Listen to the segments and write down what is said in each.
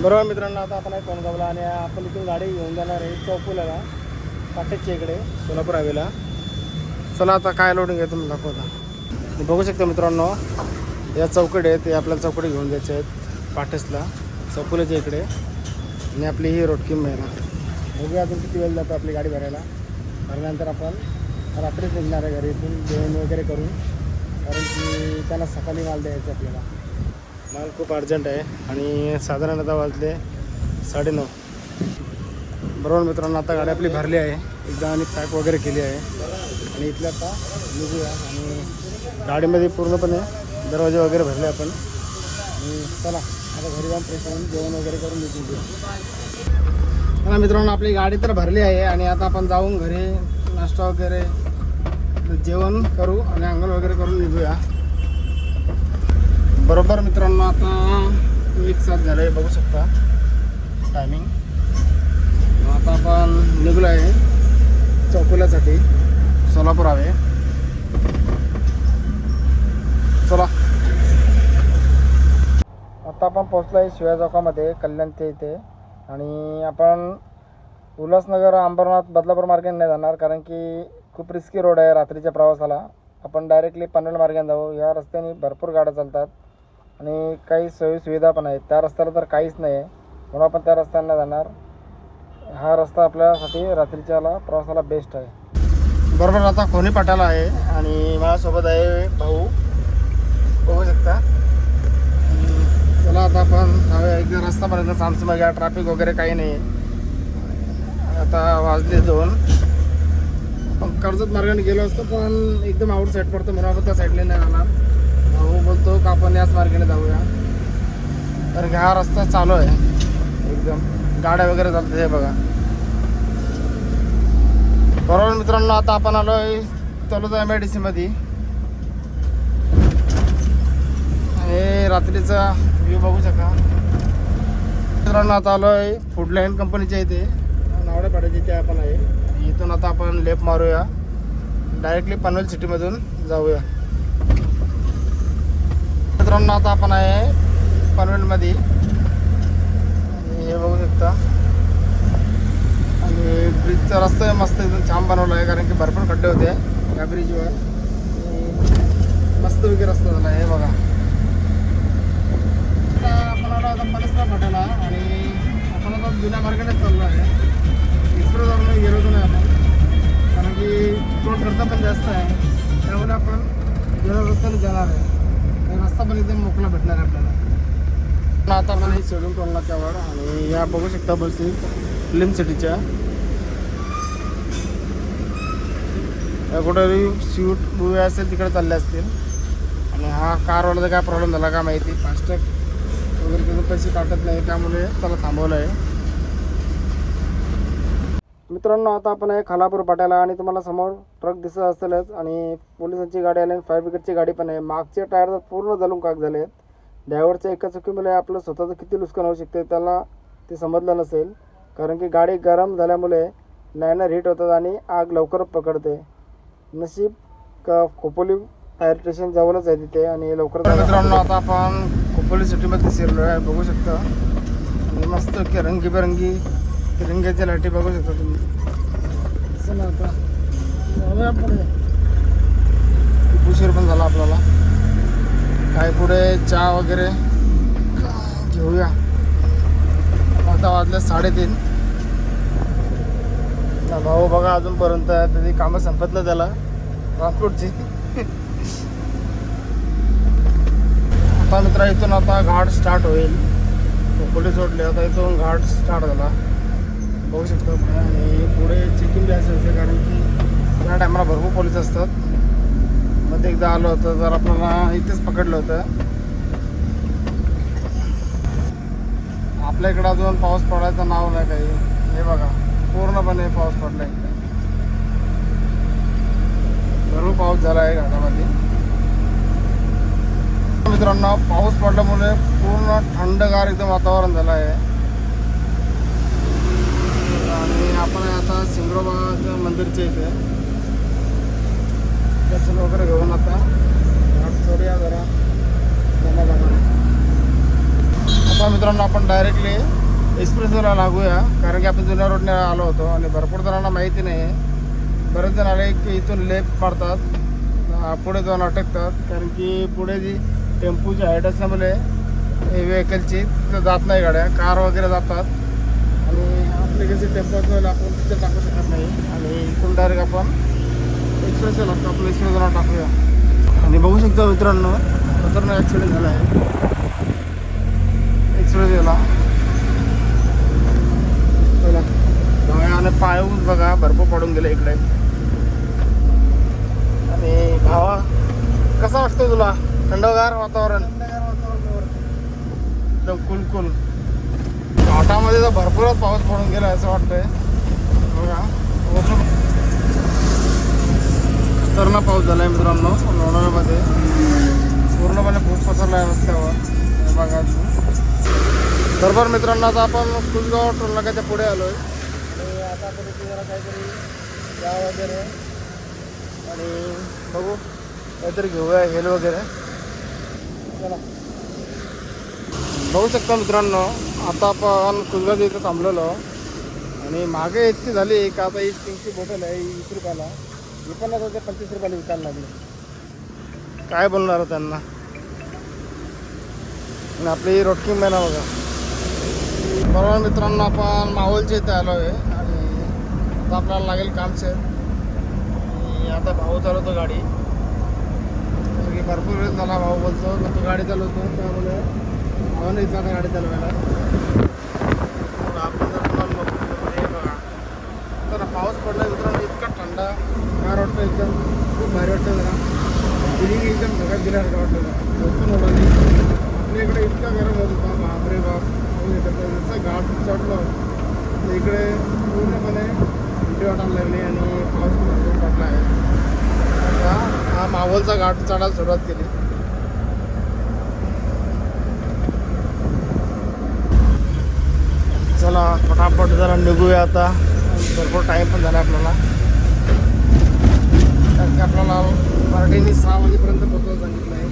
बरोबर मित्रांनो, आता आपण कोणगावला आणि आपण इथून गाडी घेऊन जाणार आहे चौफुल्याला, पाटेच्या इकडे सोलापूर हायवेला. चला आता काय लोडिंग आहे तुम्ही दाखवता. बघू शकता मित्रांनो, या चौकडे आहेत, ते आपल्याला चौकडे घेऊन द्यायचे आहेत पाटेसला चौफुल्याच्या इकडे. आणि आपली ही रोडकिम आहे ना. बघूया अजून किती वेळ जातो आपली गाडी भरायला. भरल्यानंतर आपण रात्रीच निघणार आहे घरी इथून जेवण वगैरे करून, कारण की त्याला सकाळी माल द्यायचा आपल्याला. माल खूप अर्जंट आहे आणि साधारण आता वाजले 9:30. बरोबर मित्रांनो, आता गाडी आपली भरली आहे एकदा आणि पॅक वगैरे केली आहे. आणि इथले आता निघूया आणि गाडीमध्ये पूर्णपणे दरवाजे वगैरे भरले आपण. आणि चला आता घरी जाऊन फ्रेश होऊन जेवण वगैरे करून निघूया. चला मित्रांनो, आपली गाडी तर भरली आहे आणि आता आपण जाऊन घरी नाश्ता वगैरे जेवण करू आणि अंघोळ वगैरे करून निघूया. बरोबर मित्रांनो, आता 1:07 झालं आहे, बघू शकता टायमिंग. आता आपण निघलो आहे चौफुल्यासाठी, सोलापूर हायवे. चला आता आपण पोहोचलो आहे शिवाजी चौकामध्ये, कल्याणच्या इथे. आणि आपण उल्हासनगर, अंबरनाथ, बदलापूर मार्गाने नाही जाणार, कारण की खूप रिस्की रोड आहे रात्रीच्या प्रवासाला. आपण डायरेक्टली पनवेल मार्गाने जाऊ. या रस्त्याने भरपूर गाड्या चालतात आणि काही सोयीसुविधा पण आहेत. त्या रस्त्याला तर काहीच नाही आहे, म्हणून आपण त्या रस्त्याने जाणार. हा रस्ता आपल्यासाठी रात्रीच्याला प्रवासाला बेस्ट आहे. बरोबर आता खोनी पाट्याला आहे आणि माझ्यासोबत आहे भाऊ, बघू शकता. चला आता आपण जाऊया एकदा रस्तापर्यंत. सामसुमा घ्या, ट्रॅफिक वगैरे काही नाही. आता वाजले 2. आपण कर्जत मार्गाने गेलो असतो, पण एकदम आउट साईड पडतो म्हणून आपण त्या साईडने नाही जाणार. भाऊ बोलतो का आपण याच मार्गाने जाऊया, तर हा रस्ता चालू आहे एकदम, गाड्या वगैरे चालतात हे बघा. बरोबर मित्रांनो, आता आपण आलो आहे तलोजा MIDC मध्ये. हे रात्रीचा व्ह्यू बघू शकता मित्रांनो. आता आलो आहे फूडलाईन कंपनीच्या इथे, नावड्या पाड्याच्या इथे आपण आहे. इथून आता आपण लेफ्ट मारूया, डायरेक्टली पनवेल सिटीमधून जाऊया. मित्रांनो आता आपण आहे पनवेलमध्ये, हे बघू शकता. आणि ब्रिजचा रस्ता मस्त एकदम छान बनवला आहे, कारण की भरपूर खड्डे होते या ब्रिजवर. मस्तपैकी रस्ता झाला आहे हे बघा. आपण आलो आता पलसला फाट्याला आणि आपण आता जुन्या मार्गाने चाललो आहे. इकडे जाऊन गेलो होतो नाही आपण, कारण की रोड खर्च पण जास्त आहे, त्यामुळे आपण जुन्या रस्त्याने जाणार आहे. रस्ता पण एकदम मोकळा भेटणार आहे आपल्याला. आता आपण हे शेड्यूल टोलला त्यावर. आणि या बघू शकता बसेस फिल्म सिटीच्या. या कुठेतरी शूट मूवी असेल तिकडे चालले असतील. आणि हा कारवाल्याचा काय प्रॉब्लेम झाला का माहिती, फास्टॅग वगैरे त्याचे पैसे काटत नाही, त्यामुळे त्याला थांबवलं आहे. मित्रांनो आता आपण आहे खालापूर पाट्याला आणि तुम्हाला समोर ट्रक दिसत असेलच आणि पोलिसांची गाडी आली आणि फायर ब्रिगेडची गाडी पण आहे. मागचे टायर पूर्ण जलून काक झाले आहेत. ड्रायव्हरच्या एका चुकीमुळे आपलं स्वतःचं किती नुकसान होऊ शकते त्याला ते समजलं नसेल, कारण की गाडी गरम झाल्यामुळे लायनर हिट होतात आणि आग लवकर पकडते. नशीब का खोपोली फायर स्टेशन जवळच आहे तिथे आणि लवकर. मित्रांनो आता आपण खोपोली सिटीमध्ये शिरलो आहे, बघू शकता. आणि मस्त रंगीबेरंगी तिरंग्याच्या लाईटी बघू शकता तुम्ही. चला आता जाऊया पुढे. उशीर पण झाला आपल्याला, काय पुढे चहा वगैरे घेऊया. आता वाजले 3:30. भाऊ बघा अजूनपर्यंत त्याची कामं संपत नाही त्याला ट्रान्सपोर्टची. आता मित्रा इथून आता घाट स्टार्ट होईल. पोलीस सोडले, आता इथून घाट स्टार्ट झाला बघू शकतो. आणि पुढे चेकिंग द्यायचं होते, कारण की या टायमाला भरपूर पोलीस असतात. मध्ये एकदा आलं होतं तर आपल्याला इथेच पकडलं होतं. आपल्या इकडं अजून पाऊस पडायचं नाव नाही काही. हे बघा पूर्णपणे पाऊस पडला आहे, भरपूर पाऊस झाला आहे घाटामध्ये. मित्रांनो पाऊस पडल्यामुळे पूर्ण थंडगार एकदम वातावरण झालं आहे. आणि आपण आता सिंगरोबाच्या मंदिरच्या इथे दर्शन वगैरे घेऊन आता घाट चढूया जरा. आता मित्रांनो आपण डायरेक्टली एक्सप्रेसवेला लागूया, कारण की आपण जुन्या रोडने आलो होतो आणि भरपूर जणांना माहिती नाही आहे. बरेच जण आले की इथून लेफ्ट मारतात, पुढे जाऊन अटकतात, कारण की पुढे जी टेम्पोची हाईट असल्यामुळे हे व्हेकलची तिथं जात नाही, गाड्या कार वगैरे जातात आणि आपले कसे टेम्पो असल्यामुळे आपण तिथे टाकू शकत नाही आणि इथून डायरेक्ट आपण एक्सप्रेसवे लागतो. आपण एक्सप्रेसला टाकूया आणि बघू शकतो मित्रांनो खतरनाक ॲक्सिडेंट झाला आहे एक्सप्रेसवेला. चला आणि पायहून बघा भरपूर पडून गेले इकडे. आणि भावा कसा वाटतो तुला? थंडगार वातावरण, एकदम कुलकुल. घाटामध्ये तर भरपूरच पाऊस पडून गेला असं वाटतंय बघा. खतरनाक पाऊस झाला आहे मित्रांनो लोणावळ्यामध्ये, पूर्णपणे भूक पसरला आहे रस्त्यावर बघा. बरोबर मित्रांनो आता आपण कुसगाव टोल नाक्याच्या पुढे आलो आहे आणि आता आपण इथे जरा काहीतरी या वगैरे आणि बघू काहीतरी घेऊया हेल वगैरे. चला बघू शकता मित्रांनो आता आपण कुसगाव इथं थांबलेलो आणि मागे इतकी झाली का आता ही स्टिंगची बॉटल आहे 20 रुपयाला, ही पण आता ते 25 रुपयाला विकायला लागले. काय बोलणार त्यांना. आणि आपली रोटकी मॅन बघा. बरोबर मित्रांनो आपण मावलच्या इथे आलो आहे आणि आता आपल्याला लागेल कामशेत. आणि आता भाऊ चालवतो गाडी, भरपूर वेळ झाला भाऊ बोलतो मग तो गाडी चालवतो, त्यामुळे भावाने इथं आता गाडी चालवायला. आपण जर हे बघा तर पाऊस पडला मित्रांनो, इतका थंडा गार वाटतं, एकदम खूप भारी वाटतं. जरा फिलिंग एकदम ढगात गेल्यासारखं वाटतं. झोपून होता नाही आपल्या इकडे इतका गरम होत होता बापरे बाप. जसं घाट चढलं तर इकडे पूर्णपणे थंडी वाटायला लागली आणि पाऊस भरपूर पडला आहे. हा मावलचा घाट चढायला सुरुवात केली. चला फटाफट जरा निघूया आता, भरपूर टाईम पण झाला आपल्याला, कारण की आपल्याला मराठीने 6 वाजेपर्यंत पोहोचायला सांगितलं आहे.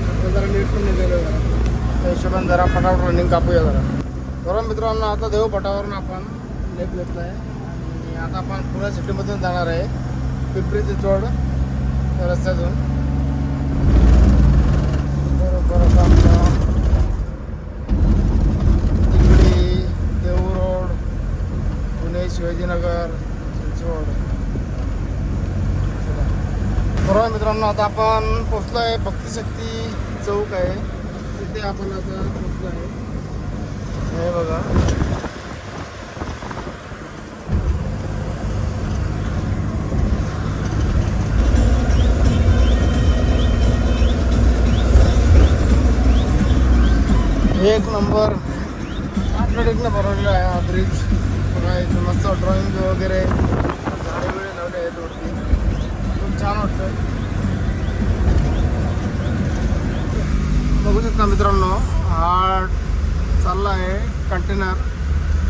आता जरा लेट पण निघालो जरा, त्या हिशोबाने जरा फटाफट रनिंग कापूया जरा. बरोबर मित्रांनो आता देऊ फटावरून आपण लेफ्ट घेतलं आहे आणि आता आपण पुणे सिटीमधून जाणार आहे पिंपरी चिंचवड त्या रस्त्यातून. बरोबर आता तिकडे देऊ रोड, पुणे शिवाजीनगर, चिंचवड. बरोबर मित्रांनो आता आपण पोचलो आहे भक्तिशक्ती चौक आहे तिथे आपण आता पोचलो आहे. हे बघा एक नंबर आपल्याकडे बनवलेला आहे हा ब्रिज बघा. इथे मस्त ड्रॉइंग वगैरे झाडे वगैरे लावले आहेत वरती, खूप छान वाटतं. बघू शकता मित्रांनो हा चालला आहे कंटेनर,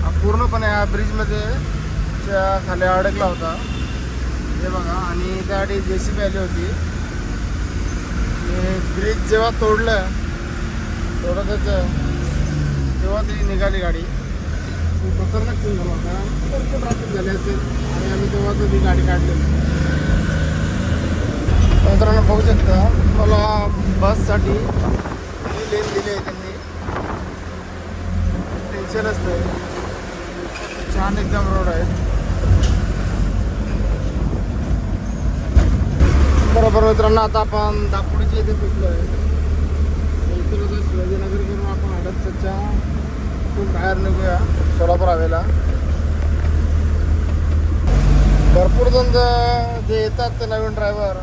हा पूर्णपणे या ब्रिजमध्ये खाली अडकला होता हे बघा. आणि त्यासाठी JCB आली होती. ब्रिज जेव्हा तोडलं तेव्हा ती निघाली गाडी. खतरनाक सीन झाला होता, भरपूर ट्रॅफिक झाली असेल आणि आम्ही तेव्हा ती गाडी काढली. मित्रांनो बघू शकता मला बससाठी लेन दिली आहे त्यांनी, टेन्शनच नाही, छान एकदम रोड आहे. बरोबर मित्रांनो आता आपण दापोडीच्या इथे पोचलो आहे. इथून जर शिवाजीनगर करून आपण हडपसरच्या खूप बाहेर निघूया सोलापूर हवेला. भरपूर जण जे येतात ते नवीन ड्रायव्हर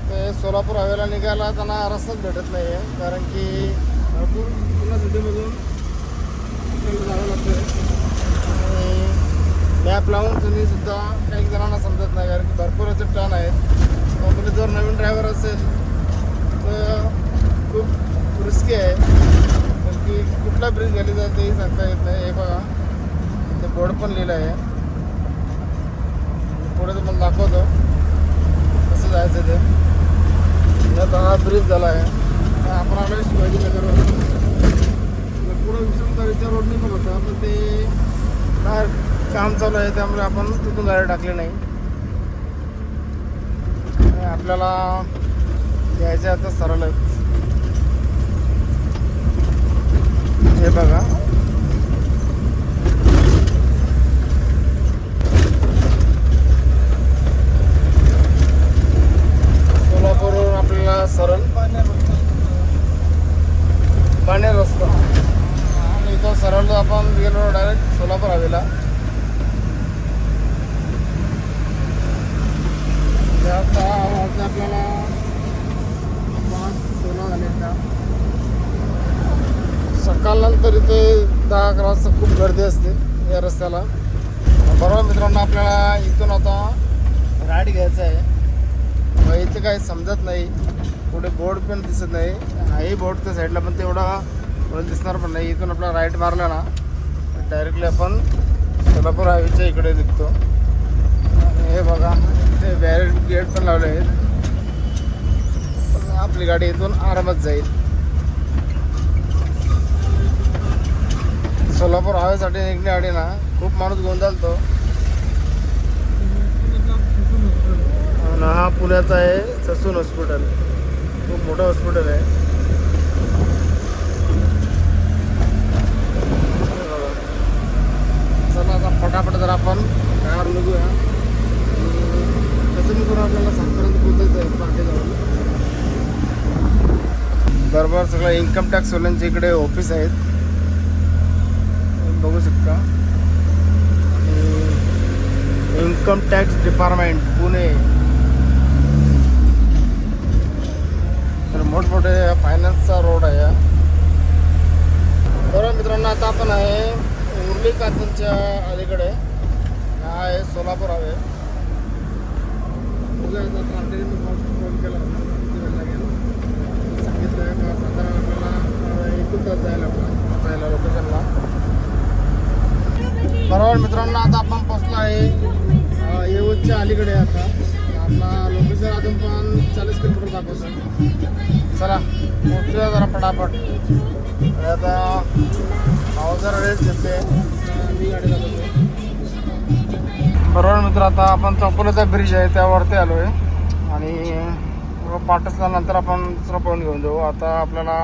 ते सोलापूर हवेला निघायला त्यांना रस्ताच भेटत नाही आहे, कारण की भरपूर पुन्हा सिटीमधून आपल्याला जावं लागतं आणि मॅप लावून सुद्धा काही जणांना समजत नाही, कारण की भरपूर असे टर्न आहेत. त्यामुळे जर नवीन ड्रायव्हर असेल तर खूप रिस्की आहे, कारण की कुठला ब्रिज घाली जाते तेही सांगता येत नाही. हे बघा ते बोर्ड पण लिहिलं आहे, पुढे तुम्हाला दाखवतो कसं जायचं ते. हा ब्रिज झाला आहे. आपण आलो शिवाजीनगरवर पुढं विश्रामतारीच्या रोडने पण होतं, पण ते बाहेर काम चालू आहे त्यामुळे आपण तिथून गाडी टाकली नाही. आणि आपल्याला यायचं आता सरळच हे बघा, सोलापूरवरून आपल्याला सरळ बाणेर रस्ता आणि इथं सरळ आपण गेलो डायरेक्ट सोलापूर हवेला. आता वाजता आपल्याला 5:16 झाले. सकाळनंतर इथे 10-11 वाजता खूप गर्दी असते या रस्त्याला. बरोबर मित्रांनो, आपल्याला इथून आता राईट घ्यायचं आहे. इथे काही समजत नाही, कुठे बोर्ड पण दिसत नाही. हाही बोर्ड त्या साईडला पण तेवढा दिसणार पण नाही. इथून आपला राईट मारला ना डायरेक्टली आपण सोलापूर हायवेच्या इकडे निघतो. आणि हे बघा, ते बॅरिकेड गेट पण लावले आहेत. आपली गाडी इथून आरामात जाईल. सोलापूर हायवेसाठी निघणे गाडी ना खूप माणूस गोंधळतो. आणि हा पुण्याचा आहे ससून हॉस्पिटल, खूप मोठं हॉस्पिटल आहे. चला आता फटाफट जर आपण कार निघूया. कसं मी करून आपल्याला सातपर्यंत पोहोचायचं आहे पहाटे जाऊन. बरोबर सगळं इन्कम टॅक्स वाल्यांच्या इकडे ऑफिस आहेत, बघू शकता. Income tax department Pune. तर मोठमोठे फायनान्सचा रोड आहे. बरोबर मित्रांनो, आता आपण आहे उर्ली कातनच्या अलीकडे. हा आहे सोलापूर हवे. बघूया आता पार्टीने फोन केला होता, किती वेळ लागेल सांगितलं आहे का. साधारण आपल्याला 1 तास जायला लोकेशनला. बरोबर मित्रांनो, आता आपण पोचलो आहे येऊरच्या अलीकडे. आता आपला लोकेशन अजून पण 40 किलोमीटर दाखवतं. चला पोचूया जरा पटापट. आता पाऊस जरा रेस घेते, मी गाडी दाखवतो. बरोबर मित्र, आता आपण चौपोलीचा ब्रिज आहे त्यावरती आलो आहे. आणि पाटसल्यानंतर आपण दुसरा पॉईंट घेऊन जाऊ. आता आपल्याला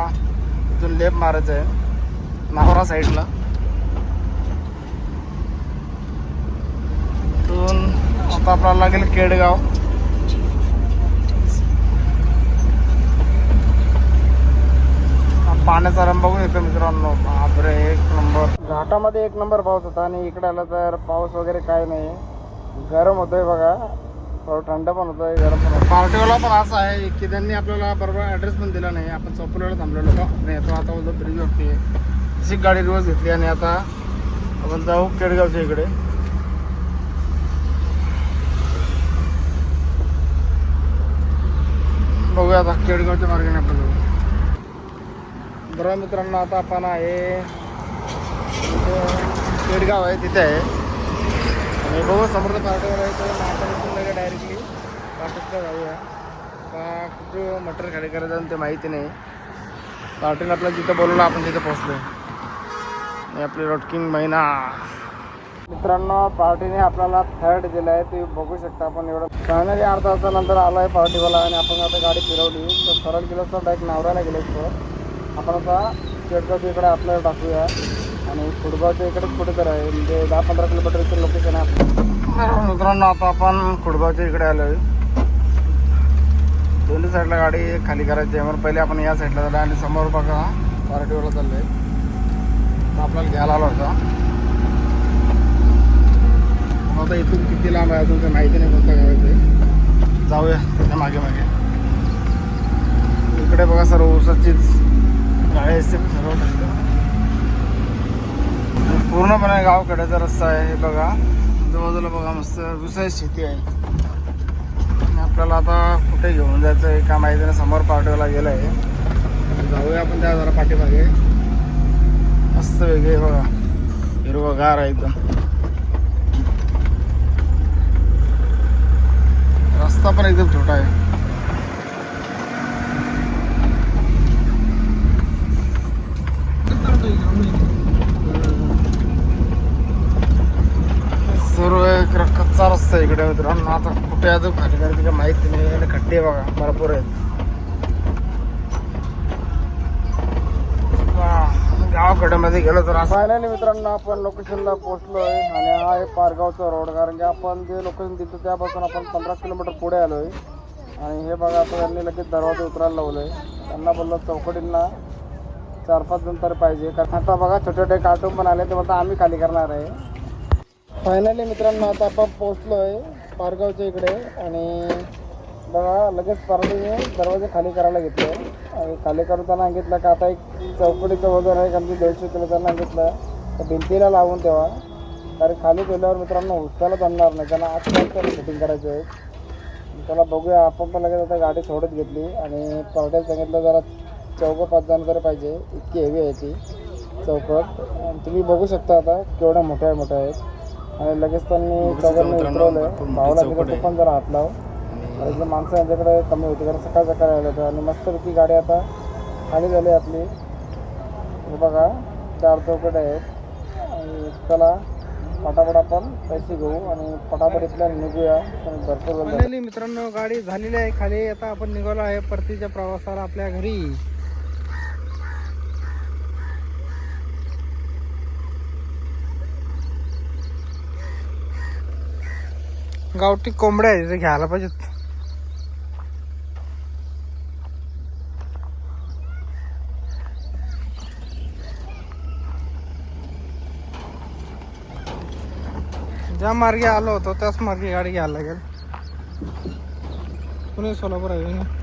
इथून लेफ्ट मारायचं आहे नावरा साईडला. इथून आता आपल्याला लागेल केडगाव. पाण्याचा रंग बघू शकतो मित्रांनो, बापरे एक नंबर. घाटामध्ये 1 नंबर पाऊस होता. आणि इकडे आला तर पाऊस वगैरे काय नाही, गरम होतोय बघा. थोडं थंड पण होतोय, गरम पण होतं. पार्टीवाला पण असं आहे की त्यांनी आपल्याला बरोबर ॲड्रेस पण दिला नाही. आपण चौपोलीला थांबलेलो होतो आणि आता बोलतो ब्रिज वरती तशी गाडी रिवर्स घेतली. आणि आता आपण जाऊ केडगावच्या इकडे. बघूया आता केडगावच्या मार्गाने आपण जाऊ. बरं मित्रांनो, आता आपण आहे केडगाव आहे तिथे आहे. आणि बघू समोरचं पार्टीवर आहे तर आपण इथून डायरेक्टली पार्टीसला जाऊया. का कुठं मटर खाली करायचं ते माहिती नाही. पार्टीने आपल्याला जिथं बोलवलं आपण तिथं पोचलो. आणि आपली रोटकिंग महिना. मित्रांनो, पार्टीने आपल्याला 3rd दिला आहे, ते बघू शकता आपण. एवढं फायनली अर्धा तासानंतर आलो आहे पार्टीवाला. आणि आपण आता गाडी फिरवली तर सरळ गेलो तर डायरेक्ट नावराला गेलो असतो. आपण आता केडगावच्या इकडे आपल्याला टाकूया. आणि खुडगावच्या इकडेच कुठेतरी आहे, म्हणजे 10-15 किलोमीटरचं लोकेशन आहे आपलं. मित्रांनो, आता आपण खुडगावच्या इकडे आलो आहे. दोन्ही साईडला गाडी खाली करायची आहे. मग पहिले आपण या साईडला झालं आणि समोर बघा पार्टीवाला चाललं आहे. तर आपल्याला घ्यायला आला होता. आता इथून किती लांब आहे अजून काही माहिती नाही, कोणतं गाव आहे ते. जाऊया त्याच्या मागे मागे. इकडे बघा सर्व ऊसाचीच गाडी असते सर्व. पूर्णपणे गावकड्याचा रस्ता आहे. हे बघा जवळजवळ बघा मस्त ऊसाची शेती आहे. आणि आपल्याला आता कुठे घेऊन जायचं आहे का माहिती नाही. समोर पार्टीवाला गेला आहे, जाऊया आपण त्या जरा पाठीमागे. मस्त वेगळे बघा, हिरवगार आहे एकदम. रस्ता पण एकदम छोटा आहे. सर्व एक कच्चा रस्ता आहे इकडे मित्रांनो. आता कुठे अजून खाली करायची काही माहिती नाही. आणि खड्डे बघा भरपूर आहेत. गावाकडे मध्ये गेलो तर फायनली मित्रांनो आपण लोकेशनला पोहोचलोय. आणि हा आहे पारगावचा रोड. कारण की आपण जे लोकेशन दिलं त्यापासून आपण 15 किलोमीटर पुढे आलोय. आणि हे बघा आता त्यांनी लगेच दरवाजे उतरायला लावलोय. त्यांना बोललो चौकटींना 4-5 जण तरी पाहिजे. कारण आता बघा छोटे छोटे कार्टून पण आले ते बोलता आम्ही खाली करणार आहे. फायनली मित्रांनो आता आपण पोहोचलोय पारगावच्या इकडे. आणि बघा लगेच पारडीने दरवाजे खाली करायला घेतले. आणि खाली करताना सांगितलं का आता एक चौकटीचं वजन आहे कारण की 150 किलो त्यांना सांगितलं तर भिंतीला लावून ठेवा. कारण खाली ठेवल्यावर मित्रांनो हुसकायला जमणार नाही. त्यांना आजकाल फिटिंग करायचं आहे. त्याला बघूया आपण पण लगेच आता गाडी सोडत घेतली. आणि पार्ट्याला सांगितलं जरा 4-5 जण तरी पाहिजे. इतकी हेवी आहे ती चौकट. तुम्ही बघू शकता आता केवढ्या मोठ्या आहेत. आणि लगेच त्यांनी चौघांनी उतरवलं. भावाला तिथं तो पण जरा हात लाव. इथलं माणसं यांच्याकडे कमी होती कारण सकाळी आलं होतं. आणि मस्तपैकी गाडी आता खाली झाली आपली. हे बघा 4 चौकट आहेत. आणि चला पटापट आपण पैसे घेऊ आणि पटापट इथल्या निघूया. भरपूर झालेली मित्रांनो गाडी झालेली आहे खाली. आता आपण निघालो आहे परतीच्या प्रवासाला आपल्या घरी. गावठी कोंबड्या आहे तिथे घ्यायला पाहिजेत. ज्या मार्गे आलो होतो त्याच मार्गे गाडी घ्यायला लागेल. पुणे सोलापूर आहे.